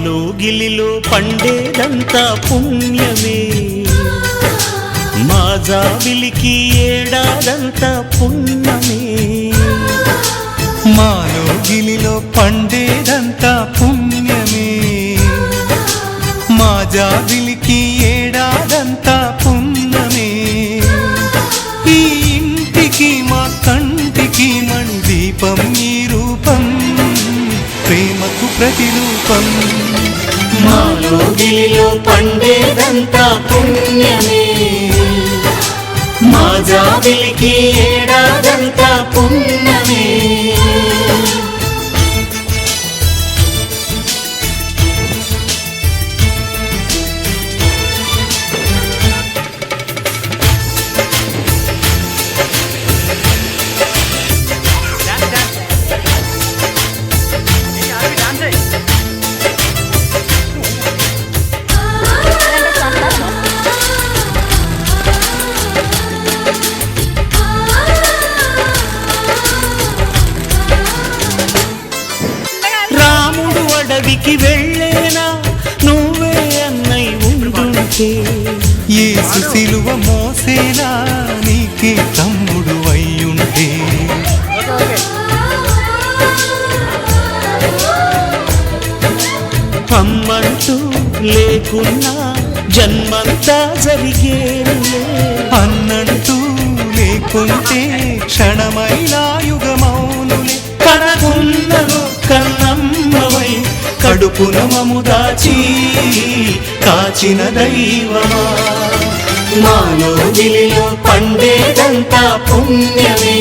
మాలో గిలిలో పండేదంతా పుణ్యమే, మా జాబిలికి ఏడాదంతా పుణ్యమే. మాలో గిలిలో పండేదంతా పుణ్యమే, మా జాబిలికి ఏడాదంతా పుణ్యమే. ఈ ఇంటికి మా కంటికి మణి దీపం ఈ రూపం, ప్రేమకు ప్రతిరూపం. మాలో గిలిలో పండేదంతా పుణ్యమే, మా జాబిలికి ఏడాదంతా పుణ్యమే. అడవికి వెళ్ళేనా నువ్వే అన్నై ఉండుంటే, యేసు సిలువ మోసేనా నీకే తమ్ముడు అయ్యుంటే. అమ్మంటూ లేకున్నా జన్మంతా జరిగేనులే, అన్నంటూ లేకుంటే క్షణమైనా యుగమౌనులే. కనకున్నను కన్నమ్మవై కడుపున మము దాచి కాచిన దైవమా, మాలో గిలిలో పండేదంతా పుణ్యమే,